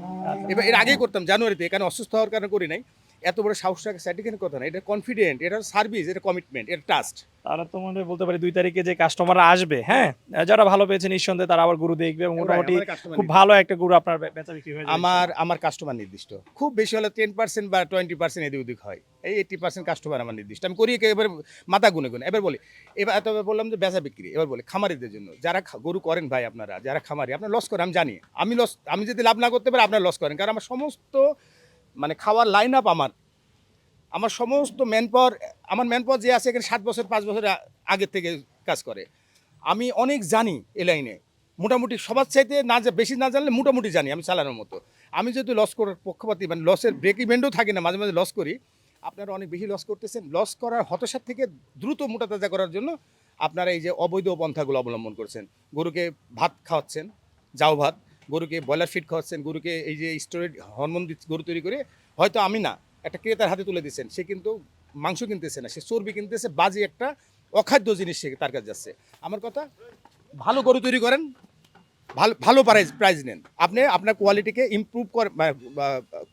এবার এর আগেই করতাম জানুয়ারিতে, এখানে অসুস্থ হওয়ার কারণে করি নাই। এত বড় সাহসটাকে স্যাটিফিকেট কথা না, এটা কনফিডেন্ট, এটা সার্ভিস, এটা কমিটমেন্ট, এটা ট্রাস্ট। তাহলে তো মনে হয় বলতে পারি 2 তারিখে যে কাস্টমাররা আসবে, হ্যাঁ, যারা ভালো পেয়েছে নিঃসন্দেহে তারা আবার গরু দেখবে এবং মোটামুটি খুব ভালো একটা গরু আপনার বেচা বিক্রি হয়ে যাবে। আমার কাস্টমার নির্দিষ্ট, খুব বেশি হলে 10% বা 20% এদিক ওদিক হয়, এই 80% কাস্টমার আমার নির্দিষ্ট। আমি করি এবার মাথা গুনে গুনে। এবার বলি, এবার তবে বললাম যে বেচা বিক্রি, এবার বলি খামারিদের জন্য, যারা গরু করেন ভাই, আপনারা যারা খামারি, আপনার লস করেন, আমি জানি, আমি যদি লাভ না করতে পারি আপনার লস করেন, কারণ আমার সমস্ত মানে খাওয়ার লাইন আপ আমার সমস্ত ম্যানপাওয়ার যে আছে এখানে 7 বছর 5 বছর আগের থেকে কাজ করে। আমি অনেক জানি এ লাইনে, মোটামুটি সবার চাইতে না, বেশি না জানলে মোটামুটি জানি আমি চালানোর মতো। আমি যদি লস করার পক্ষপাতি, মানে লসের ব্রেক ইভেন্টও থাকে না, মাঝে মাঝে লস করি, আপনারা অনেক বেশি লস করতেছেন। লস করার হতাশা থেকে দ্রুত মোটা তাজা করার জন্য আপনারা এই যে অবৈধ পন্থাগুলো অবলম্বন করছেন। গরুকে ভাত খাওয়াচ্ছেন, জাউ ভাত, গরুকে ব্রয়লার ফিড খাওয়াচ্ছেন, গরুকে এই যে স্টোরেড হরমোন গরু তৈরি করে, হয়তো আমি না, একটা ক্রেতার হাতে তুলে দিচ্ছেন, সে কিন্তু মাংস কিনতেছে না, সে চর্বি কিনতেছে, বাজে একটা অখাদ্য জিনিস সে তার কাছে যাচ্ছে। আমার কথা, ভালো গরু তৈরি করেন, ভালো প্রাইজ নেন, আপনি আপনার কোয়ালিটিকে ইমপ্রুভ করেন,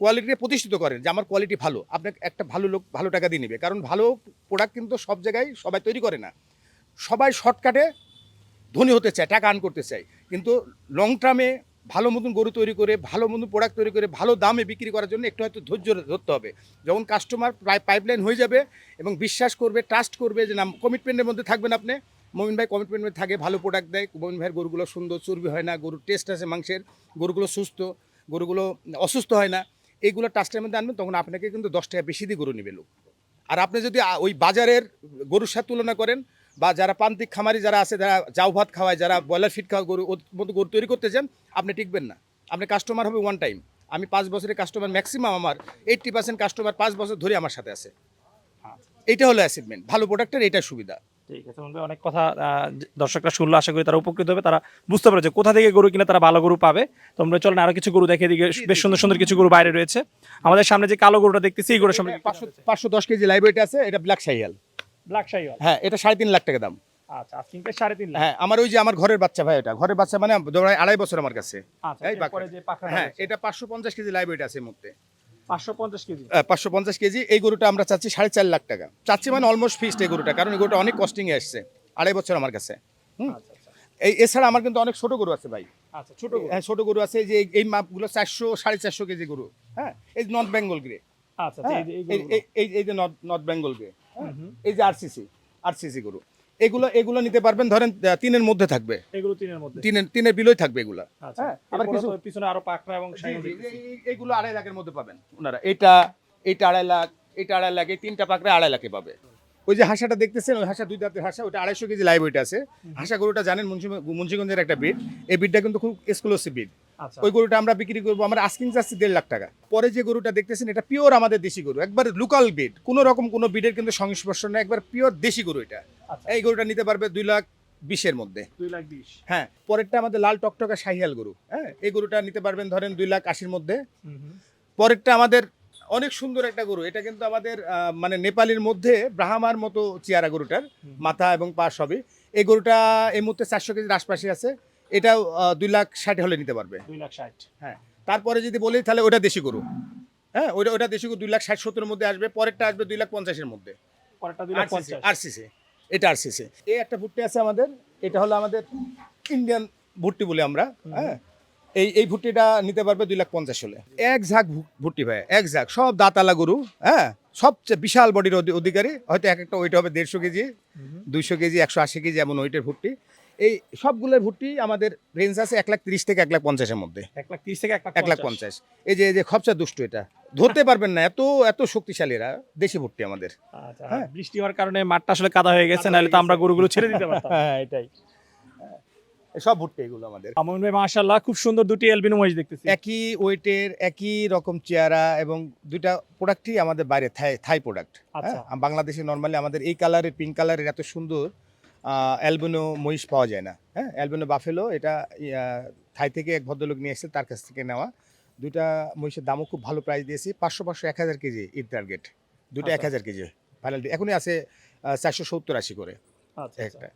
কোয়ালিটিকে প্রতিষ্ঠিত করেন যে আমার কোয়ালিটি ভালো, আপনাকে একটা ভালো লোক ভালো টাকা দিয়ে নেবে। কারণ ভালো প্রোডাক্ট কিন্তু সব জায়গায় সবাই তৈরি করে না, সবাই শর্টকাটে ধনী হতে চায়, টাকা আর্ন করতে চায়, কিন্তু লং টার্মে ভালো মতন গরু তৈরি করে, ভালো মতন প্রোডাক্ট তৈরি করে, ভালো দামে বিক্রি করার জন্য একটু হয়তো ধৈর্য ধরতে হবে। যখন কাস্টমার প্রায় পাইপলাইন হয়ে যাবে এবং বিশ্বাস করবে, ট্রাস্ট করবে, যে না, কমিটমেন্টের মধ্যে থাকবেন আপনি। মমিন ভাই কমিটমেন্ট থাকে, ভালো প্রোডাক্ট দেয়, মমিন ভাইয়ের গরুগুলো সুন্দর, চর্বি হয় না, গরুর টেস্ট আছে মাংসের, গরুগুলো সুস্থ, গরুগুলো অসুস্থ হয় না, এইগুলো ট্রাস্টের মধ্যে আনবেন, তখন আপনাকে কিন্তু 10 টাকা বেশি দিয়ে গরু নেবে লোক। আর আপনি যদি ওই বাজারের গরুর সাথে তুলনা করেন, বা যারা প্রান্তিক খামারি যারা আছে, যারা জাউ ভাত খাওয়ায়, যারা ব্রয়লার ফিড খাওয়া, গরু মতো গরু তৈরি করতে চান, আপনি টিকবেন না। আপনি কাস্টমার হবে ওয়ান টাইম। আমি 5 বছরের কাস্টমার, ম্যাক্সিমাম আমার 80% কাস্টমার 5 বছর ধরে আমার সাথে আছে। এইটা হলো অ্যাচিভমেন্ট, ভালো প্রোডাক্টের এইটা সুবিধা। ঠিক আছে বন্ধু, অনেক কথা দর্শকরা শুনলো, আশা করি তারা উপকৃত হবে, তারা বুঝতে পারে যে কোথা থেকে গরু কিনে তারা ভালো গরু পাবে। তোমরা চলেন আরো কিছু গরু দেখে, দিকে বেশ সুন্দর সুন্দর কিছু গরু বাইরে রয়েছে। আমাদের সামনে যে কালো গরুটা দেখতেছি, এই গরুর সামনে 510 কেজি লাইব্রেরিটা আছে, এটা ব্ল্যাক শাহিয়াল। ব্ল্যাক শাহিওয়াল, হ্যাঁ, এটা 3.5 লাখ টাকা দাম। আচ্ছা, আস্কিং প্রাইস 3.5 লাখ। হ্যাঁ, আমার ওই যে আমার ঘরের বাচ্চা ভাই, এটা ঘরের বাচ্চা, মানে ধরায় 2.5 বছর আমার কাছে। আচ্ছা, এই এরপরে যে পাখা, হ্যাঁ, এটা 550 কেজি লাইব্রেরিটা আছে এই মুহূর্তে। 550 কেজি, 550 কেজি। এই গরুটা আমরা চাচ্ছি 4.5 লাখ টাকা, চাচ্ছি মানে অলমোস্ট ফিক্সড এই গরুটা, কারণ এই গরুটা অনেক কস্টিংয়ে আসছে, 2.5 বছর আমার কাছে। আচ্ছা আচ্ছা এছাড়া আমার কিন্তু অনেক ছোট গরু আছে ভাই। আচ্ছা, ছোট গরু, হ্যাঁ, ছোট গরু আছে, যে এই মাপগুলো 400 450 কেজি গরু। হ্যাঁ, এই নর্থ বেঙ্গল গ্রে। আচ্ছা, এই যে নর্থ বেঙ্গল গ্রে, এই যে আরসিসি গরু, এগুলো নিতে পারবেন, ধরেন 3-এর মধ্যে থাকবে, এগুলো 3-এর মধ্যে, 3-এর বিলোই থাকবে এগুলা। আচ্ছা, আবার কিছু পিছনে আরো পাকড়া এবং শাহিওয়াল দেখতেছি। এইগুলো 2.5 লাখের মধ্যে পাবেন ওনারা। এইটা 2.5 লাখ, এটা 2.5 লাখ, এই 3টা পাকড়া 2.5 লাখে পাবে। ওই যে হাঁসাটা দেখতেছেন, ওই হাঁসা 2 দাঁতের হাঁসা, ওটা 250 কেজি লাইভ ওয়েট আছে। হাঁসা গরুটা জানেন মুন্সিগঞ্জের একটা ব্রিড, এই ব্রিডটা কিন্তু খুব এক্সক্লুসিভ ব্রিড। আচ্ছা, ওই গরুটা আমরা বিক্রি করবো, আমরা আস্কিং চাচ্ছি 1.5 লাখ টাকা। পরে যে গরুটা দেখতেছেন, এটা পিওর আমাদের দেশি গরু, একবার লোকাল ব্রিড, কোনো রকম কোনো ব্রিডের কিন্তু সংস্পর্শ নেই, একবার পিওর দেশি গরু এটা। আচ্ছা, এই গরুটা নিতে পারবে 2,20,000-এর মধ্যে। 2,20,000। হ্যাঁ, পরেরটা আমাদের লাল টকটকা শাহিয়াল গরু। হ্যাঁ, এই গরুটা নিতে পারবেন ধরেন 2,80,000-এর মধ্যে। পরেরটা আমাদের অনেক সুন্দর একটা গরু, এটা কিন্তু আমাদের মানে নেপালের মধ্যে ব্রাহ্মার মতো চেয়ারা গরুটার, মাথা এবং পা সবই। এই গরুটা এই মুহূর্তে 400 কেজির আশপাশে আছে, এটাও 2,60,000 হলে নিতে পারবে। 2,60,000। হ্যাঁ, তারপরে যদি বলি তাহলে ওটা দেশি গরু। হ্যাঁ, ওটা দেশি গরু 2,60,000-70,000-এর মধ্যে আসবে। পরেরটা আসবে 2,50,000-এর মধ্যে, পরেরটা 2,50,000। আরসিসি। এটা আরসিসি। এই একটা ভুট্টি আছে আমাদের, এটা হলো আমাদের ইন্ডিয়ান ভুট্টি বলে আমরা। হ্যাঁ, এই ভুট্টিটা নিতে পারবে 2,50,000 হলে। এক ঝাঁক ভুট্টি ভাই, এক ঝাঁক, সব দাঁতালা গরু। হ্যাঁ, সবচেয়ে বিশাল বডির অধিকারী, হয়তো এক একটা ওয়েট হবে 150 কেজি, 200 কেজি, 180 কেজি, এমন ওয়েটের ভুট্টি। এই সবগুলোর ভুট্টি আমাদের রেঞ্জ আছে 1,30,000 থেকে 1,50,000-এর মধ্যে। 1,30,000 থেকে 1,50,000। এই যে খপচা দুষ্ট, এটা ধরতে পারবেন না, এত এত শক্তিশালী এরা, দেশি ভুট্টি আমাদের। আচ্ছা, হ্যাঁ। বৃষ্টি হওয়ার কারণে মাঠটা আসলে কাদা হয়ে গেছে, নাহলে তো আমরা গরুগুলো ছেড়ে দিতে পারতাম। হ্যাঁ, এটাই। সব ভুট্টি এগুলো আমাদের। মামুন ভাই মাশাআল্লাহ খুব সুন্দর দুটি এলবিনো মহিষ দেখতেছি। একই ওয়েটের, একই রকম চেহারা, এবং দুইটা প্রোডাক্টই আমাদের বাইরে থাই প্রোডাক্ট। আচ্ছা। হ্যাঁ, বাংলাদেশে নর্মালি আমাদের এই কালারের, পিঙ্ক কালারের এত সুন্দর অ্যালবিনো মহিষ পাওয়া যায় না। হ্যাঁ, অ্যালবিনো বাফেলো, এটা থাই থেকে এক ভদ্রলোক নিয়ে এসেছে, তার কাছ থেকে নেওয়া। দুইটা মহিষের দামও খুব ভালো প্রাইস দিয়েছি, 500 1,000 কেজি ঈদ টার্গেট। দুটো আচ্ছা। 1,000 কেজি ফাইনাল, এখনই আছে 470-80 করে আচ্ছা, একটা।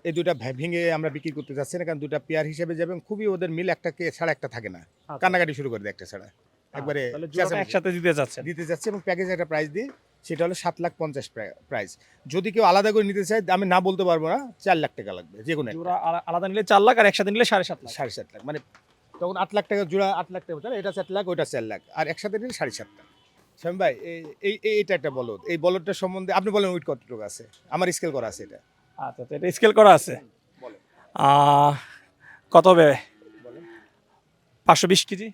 এই দুটা ভেঙে আমরা বিক্রি করতে চাচ্ছি না, কারণ দুটা পেয়ার হিসেবে যাবে, খুবই ওদের মিল, একটাকে ছাড়া একটা থাকে না, কান্নাকাটি শুরু করে দেয় একটা ছাড়া, একবারে তাহলে জোড়াটা একসাথে দিতে যাচ্ছেন। দিতে যাচ্ছে। এবং প্যাকেজে একটা প্রাইস দিই, সেটা হলো 7,50,000 প্রাইস। যদি কেউ আলাদা করে নিতে চায়, আমি না বলতে পারবো না, 4 লাখ টাকা লাগবে যে কোনো একটা। জোড়া আলাদা নিলে 4 লাখ আর একসাথে নিলে 7.5 লাখ। 7.5 লাখ, মানে তখন 8 লাখ টাকা জোড়া, 8 লাখ টাকা তাহলে এটা 4 লাখ, ওইটা 4 লাখ, আর একসাথে নিলে 7.5 লাখ। শ্যাম ভাই, এইটা একটা বলদ, এই বলদটার সম্বন্ধে আপনি বলেন ওয়েট কতটুকু আছে? আমার স্কেল করা আছে এটা। আচ্ছা, তো এটা স্কেল করা আছে। বলেন। কত হবে? বলেন। 520 কেজি।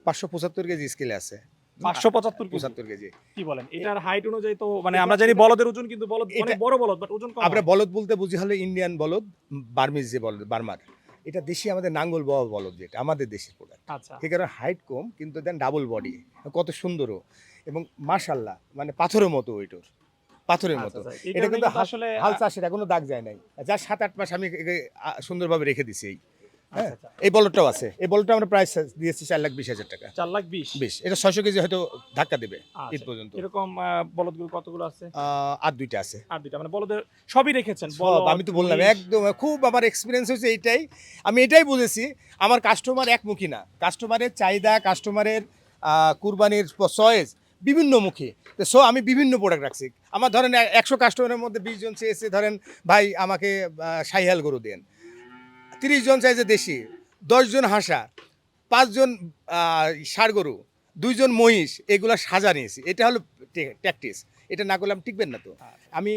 575 কেজি স্কেলে আছে। 575 কেজি। 75 কেজি। কি বলেন? এটার হাইট অনুযায়ী তো মানে আমরা জানি বলদের ওজন, কিন্তু বলদ অনেক বড় বলদ, বাট ওজন কম। আমরা বলদ বলতে বুঝি হলো ইন্ডিয়ান বলদ, বার্মিজ যে বলদ, বার্মার। এটা দেশি আমাদের নাঙ্গল বাওয়া বলদ, যেটা আমাদের দেশের প্রোডাক্ট। আচ্ছা। ঠিক আছে, হাইট কম কিন্তু দেন ডাবল বডি, কত সুন্দরও, এবং মাশাআল্লাহ, মানে পাথরের মতো ওইটার, পাথরের মতো। এটা কিন্তু আসলে হাল চাষের এখনো দাগ যায় নাই, যা 7-8 মাস আমি একে সুন্দরভাবে রেখে দিছি। হ্যাঁ, এই বলদটাও আছে। এই বলদটা আমরা প্রাইস দিয়েছি 4,20,000 টাকা। 4,20,000। এটা 600 কেজি হয়তো ধাক্কা দেবে ঈদ আচ্ছা, পর্যন্ত। এরকম বলদগুলো কতগুলো আছে? আর দুইটা আছে। আর দুইটা, মানে বলদের সবই রেখেছেন? সব, আমি তো বললাম একদম, খুব আমার এক্সপিরিয়েন্স হয়েছে এইটাই। আমি এটাই বুঝেছি, আমার কাস্টমার একমুখী না, কাস্টমারের চাহিদা, কাস্টমারের কুরবানির চয়েস বিভিন্নমুখী। সো আমি বিভিন্ন প্রোডাক্ট রাখছি। আমার ধরেন 100 কাস্টমারের মধ্যে 20 জন চেয়েছে, ধরেন ভাই আমাকে শাহিয়াল গরু দেন, 30 জন চাইছে দেশি, 10 জন হাঁসা, 5 জন ষাঁড় গরু, 2 জন মহিষ, এগুলো সাজা নিয়েছি। এটা হলো ট্যাকটিস। এটা না করলে আমি টিকবেন না তো। আমি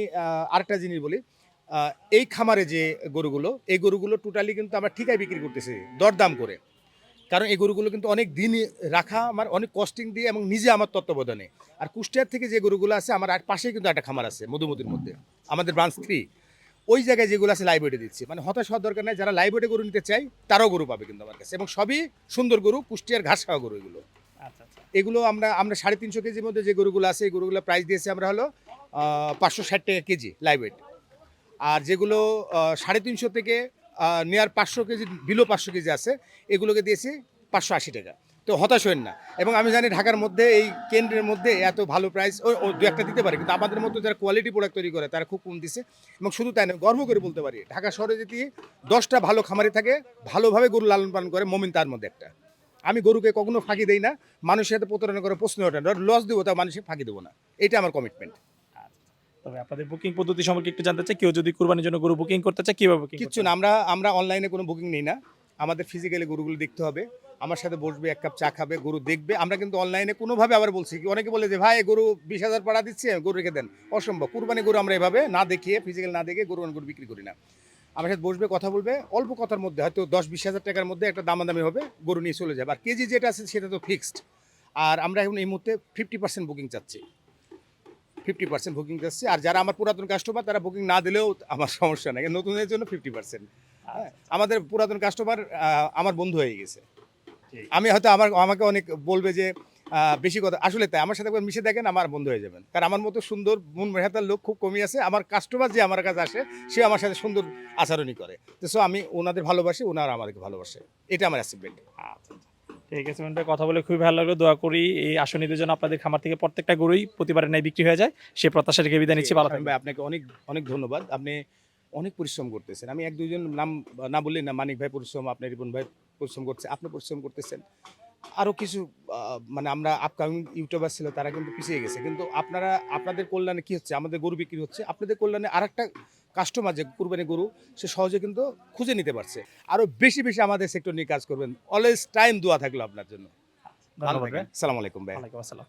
আরেকটা জিনিস বলি, এই খামারে যে গরুগুলো, এই গরুগুলো টোটালি কিন্তু আমরা ঠিকায় বিক্রি করতেছি দরদাম করে, কারণ এই গরুগুলো কিন্তু অনেক দিন রাখা, আমার অনেক কস্টিং দিয়ে, এবং নিজে আমার তত্ত্বাবধানে। আর কুষ্টিয়ার থেকে যে গরুগুলো আছে, আমার আর পাশেই কিন্তু একটা খামার আছে মধুমতির মধ্যে, আমাদের ব্রাঞ্চ 3, ওই জায়গায় যেগুলো আছে লাইভ ওয়েটে দিচ্ছি। মানে হতাশ হওয়ার দরকার নাই, যারা লাইভ ওয়েটে গরু নিতে চাই তারাও গরু পাবে কিন্তু আমার কাছে, এবং সবই সুন্দর গরু, কুষ্টিয়ার ঘাস খাওয়া গরু এগুলো। আচ্ছা, আচ্ছা। এগুলো আমরা 350 কেজির মধ্যে যে গরুগুলো আছে, এই গরুগুলো প্রাইস দিয়েছি আমরা হলো 560 টাকা কেজি লাইভ ওয়েট। আর যেগুলো 350 থেকে নিয়ার 500 কেজি, বিলো 500 কেজি আছে, এগুলোকে দিয়েছি 580 টাকা। তো হতাশ হবেন না। এবং আমি জানি ঢাকার মধ্যে, এই কেন্দ্রের মধ্যে এত ভালো প্রাইস ও দু একটা দিতে পারে, কিন্তু আমাদের মতো যারা কোয়ালিটি প্রোডাক্ট তৈরি করে তারা খুব কম দিছে। এবং শুধু তাই না, গর্ব করে বলতে পারি, ঢাকা শহরে যদি 10টা ভালো খামারি থাকে, ভালোভাবে গরু লালন পালন করে, মমিন তার মধ্যে একটা। আমি গরুকে কখনো ফাঁকি দেই না, মানুষের সাথে প্রতারণা করে প্রশ্ন ওঠে না, লস দেবো তা মানুষকে ফাঁকি দেবো না, এটা আমার কমিটমেন্ট। তবে আপনাদের বুকিং পদ্ধতি সম্পর্কে একটু জানতে চাই, কেউ যদি কুরবানির জন্য গরু বুকিং করতে চায় কিভাবে বুকিং? কিচ্ছু না, আমরা অনলাইনে কোনো বুকিং নেই না, আমাদের ফিজিক্যালি গরুগুলো দেখতে হবে, আমার সাথে বসবে, 1 কাপ চা খাবে, গরু দেখবে। আমরা কিন্তু অনলাইনে কোনোভাবে, আবার বলছি কি, অনেকে বলে যে ভাই গরু 20,000 পাড়া দিচ্ছে, গরু রেখে দেন, অসম্ভব। কুরবানি গরু আমরা এভাবে না দেখিয়ে, ফিজিক্যাল না দেখে গরু বিক্রি করি না। আমার সাথে বসবে, কথা বলবে, অল্প কথার মধ্যে হয়তো 10-20,000 টাকার মধ্যে একটা দামাদামি হবে, গরু নিয়ে চলে যাবে। আর কেজি যেটা আছে সেটা তো ফিক্সড। আর আমরা এখন এই মুহূর্তে 50% বুকিং চাচ্ছি, 50% বুকিং চাচ্ছি। আর যারা আমার পুরাতন কাস্টমার, তারা বুকিং না দিলেও আমার সমস্যা নেই, নতুনদের জন্য 50%। হ্যাঁ, আমাদের পুরাতন কাস্টমার আমার বন্ধু হয়ে গেছে। আমি হয়তো আমাকে অনেক বলবে যে বেশি কথা, আসলে তাই, আমার সাথে মিশে দেখেন, আমার বন্ধু হয়ে যাবেন। কারণ আমার মতো সুন্দর মন মেহাতার লোক খুব কমই আছে। আমার কাস্টমার যে আমার কাছে আসে, সে আমার সাথে সুন্দর আচরণই করে। তো সো আমি ওনাদের ভালোবাসি, ওনারা আমাকে ভালোবাসে, এটা আমার অ্যাচিভমেন্ট। আচ্ছা, ঠিক আছে ভাই, কথা বলে খুবই ভালো লাগলো। দোয়া করি এই আসনীদের জন্য আপনাদের খামার থেকে প্রত্যেকটা গরুই প্রতিবারের ন্যায় বিক্রি হয়ে যায়, সে প্রত্যাশা রেখে বিদায় নিচ্ছি। ভালো থাকবেন ভাই, আপনাকে অনেক অনেক ধন্যবাদ। আপনি অনেক পরিশ্রম করতেছেন, আমি 1-2 জন নাম না বললেই না, মানিক ভাই পরিশ্রম, আপনার রিপন ভাই পরিশ্রম করছে, আপনি পরিশ্রম করতেছেন, আরও কিছু মানে আমরা আপকামিং ইউটিউবার ছিল, তারা কিন্তু পিছিয়ে গেছে। কিন্তু আপনাদের কল্যাণে কি হচ্ছে, আমাদের গরু বিক্রি হচ্ছে, আপনাদের কল্যাণে আরেকটা কাস্টমার যে কুরবানি গরু সে সহজে কিন্তু খুঁজে নিতে পারছে। আরও বেশি বেশি আমাদের সেক্টর নিয়ে কাজ করবেন। অলওয়েজ টাইম দোয়া থাকলো আপনার জন্য। ভালো ধন্যবাদ ভাই। থাকেন। সালাম আলাইকুম ভাই। ওয়ালাইকুম আসসালাম।